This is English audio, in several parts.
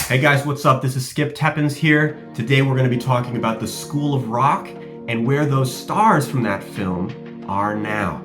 Hey guys, what's up? This is Skip Teppins here. Today we're going to be talking about the School of Rock and where those stars from that film are now.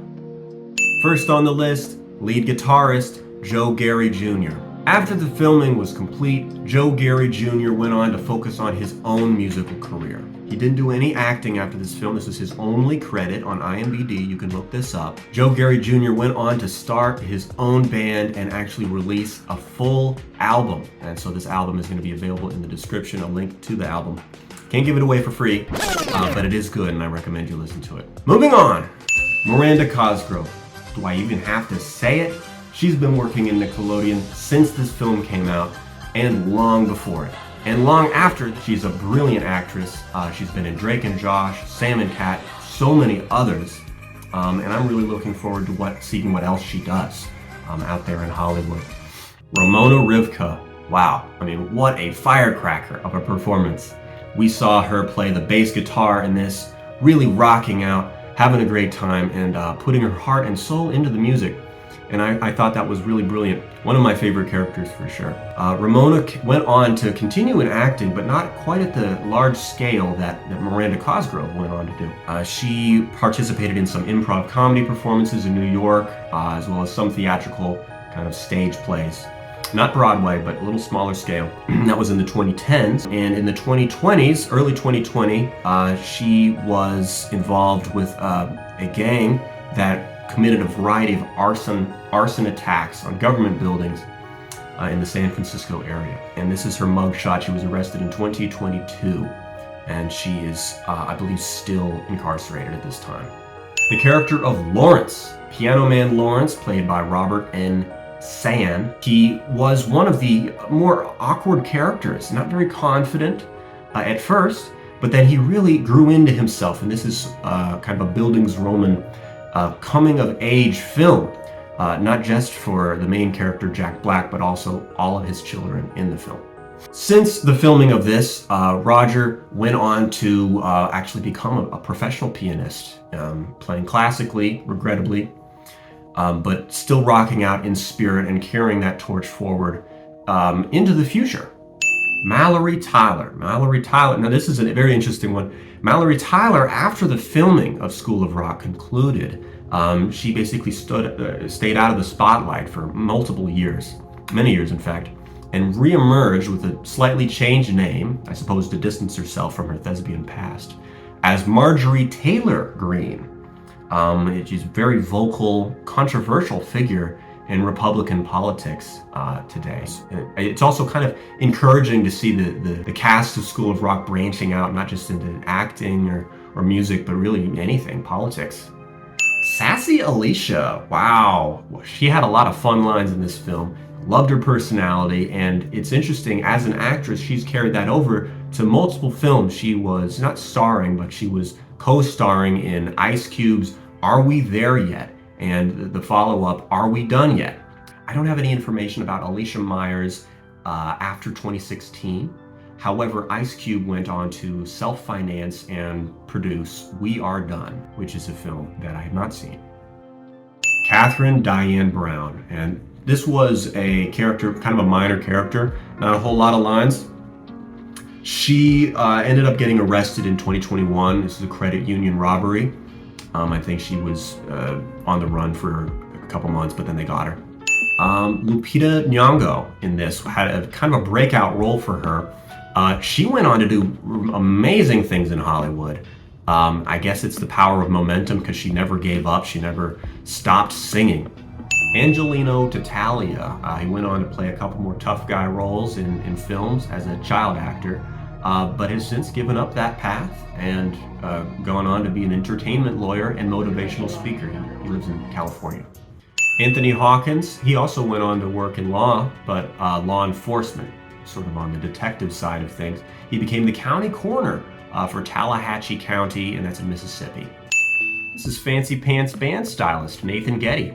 First on the list, lead guitarist Joe Gary Jr. After the filming was complete, Joe Gary Jr. went on to focus on his own musical career. He didn't do any acting after this film. This is his only credit on IMDb. You can look this up. Joe Gary Jr. went on to start his own band and actually release a full album. And so this album is going to be available in the description, a link to the album. Can't give it away for free, but it is good and I recommend you listen to it. Moving on, Miranda Cosgrove. Do I even have to say it? She's been working in Nickelodeon since this film came out and long before it. And long after. She's a brilliant actress. She's been in Drake and Josh, Sam and Cat, so many others. And I'm really looking forward to seeing what else she does out there in Hollywood. Ramona Rivka. Wow. I mean, what a firecracker of a performance. We saw her play the bass guitar in this, really rocking out, having a great time, and putting her heart and soul into the music. And I thought that was really brilliant. One of my favorite characters for sure. Ramona went on to continue in acting, but not quite at the large scale that Miranda Cosgrove went on to do. She participated in some improv comedy performances in New York, as well as some theatrical kind of stage plays. Not Broadway, but a little smaller scale. That was in the 2010s. And in the 2020s, early 2020, she was involved with a gang that committed a variety of arson attacks on government buildings in the San Francisco area. And this is her mugshot. She was arrested in 2022, and she is, I believe, still incarcerated at this time. The character of Lawrence, Piano Man Lawrence, played by Robert N. San. He was one of the more awkward characters, not very confident at first, but then he really grew into himself, and this is kind of a Bildungsroman coming-of-age film, not just for the main character Jack Black, but also all of his children in the film. Since the filming of this, Roger went on to actually become a professional pianist, playing classically, regrettably, but still rocking out in spirit and carrying that torch forward into the future. Mallory Tyler. Now this is a very interesting one. Mallory Tyler, after the filming of School of Rock concluded, she basically stayed out of the spotlight for multiple years, many years in fact, and re-emerged with a slightly changed name, I suppose to distance herself from her thespian past, as Marjorie Taylor Greene. She's a very vocal, controversial figure in Republican politics today. It's also kind of encouraging to see the cast of School of Rock branching out, not just into acting or music, but really anything, politics. Sassy Alicia, wow. She had a lot of fun lines in this film. Loved her personality, and it's interesting, as an actress, she's carried that over to multiple films. She was not starring, but she was co-starring in Ice Cube's Are We There Yet? And the follow-up, Are We Done Yet? I don't have any information about Alicia Myers after 2016. However, Ice Cube went on to self-finance and produce We Are Done, which is a film that I have not seen. Catherine Diane Brown. And this was a character, kind of a minor character, not a whole lot of lines. She ended up getting arrested in 2021. This is a credit union robbery. I think she was on the run for a couple months, but then they got her. Lupita Nyong'o in this had a kind of a breakout role for her. She went on to do amazing things in Hollywood. I guess it's the power of momentum, because she never gave up. She never stopped singing. Angelino Tattaglia, he went on to play a couple more tough guy roles in films as a child actor. But has since given up that path and gone on to be an entertainment lawyer and motivational speaker. He lives in California. Anthony Hawkins, he also went on to work in law, but law enforcement, sort of on the detective side of things. He became the county coroner for Tallahatchie County, and that's in Mississippi. This is Fancy Pants band stylist Nathan Getty.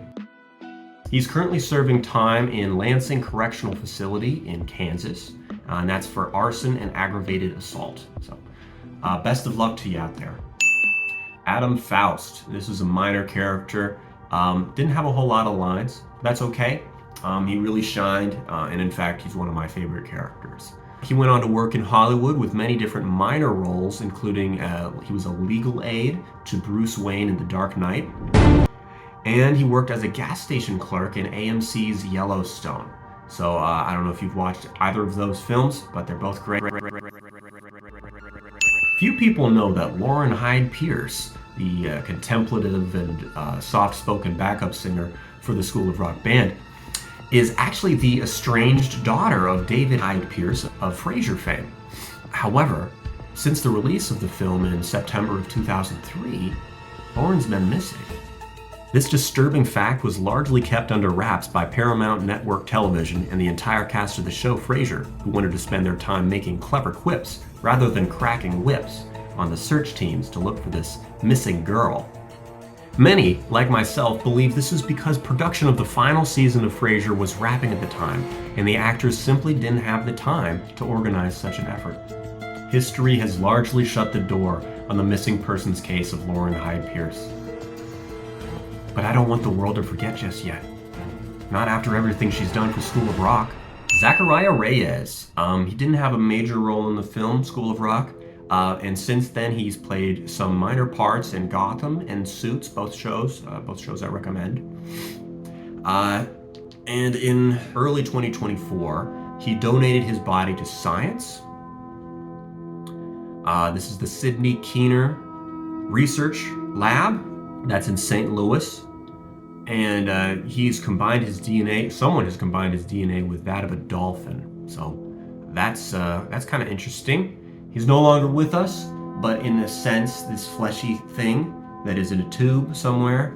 He's currently serving time in Lansing Correctional Facility in Kansas. And that's for arson and aggravated assault. So best of luck to you out there. Adam Faust. This is a minor character. Didn't have a whole lot of lines. That's okay. He really shined, and in fact, he's one of my favorite characters. He went on to work in Hollywood with many different minor roles, including he was a legal aide to Bruce Wayne in The Dark Knight, and he worked as a gas station clerk in AMC's Yellowstone. So I don't know if you've watched either of those films, but they're both great. Few people know that Lauren Hyde Pierce, the contemplative and soft-spoken backup singer for the School of Rock band, is actually the estranged daughter of David Hyde Pierce of Frasier fame. However, since the release of the film in September of 2003, Lauren's been missing. This disturbing fact was largely kept under wraps by Paramount Network Television and the entire cast of the show Frasier, who wanted to spend their time making clever quips rather than cracking whips on the search teams to look for this missing girl. Many, like myself, believe this is because production of the final season of Frasier was wrapping at the time, and the actors simply didn't have the time to organize such an effort. History has largely shut the door on the missing persons case of Lauren Hyde Pierce. But I don't want the world to forget just yet. Not after everything she's done for School of Rock. Zachariah Reyes. He didn't have a major role in the film School of Rock, and since then he's played some minor parts in Gotham and Suits, both shows I recommend. And in early 2024, he donated his body to science. This is the Sidney Keener Research Lab. That's in St. Louis, and he's combined his DNA. Someone has combined his DNA with that of a dolphin. So that's kind of interesting. He's no longer with us, but in a sense, this fleshy thing that is in a tube somewhere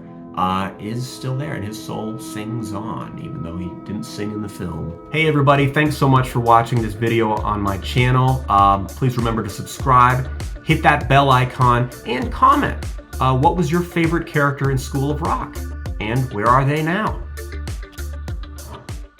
is still there, and his soul sings on, even though he didn't sing in the film. Hey everybody, thanks so much for watching this video on my channel. Please remember to subscribe, hit that bell icon, and comment. What was your favorite character in School of Rock? And where are they now?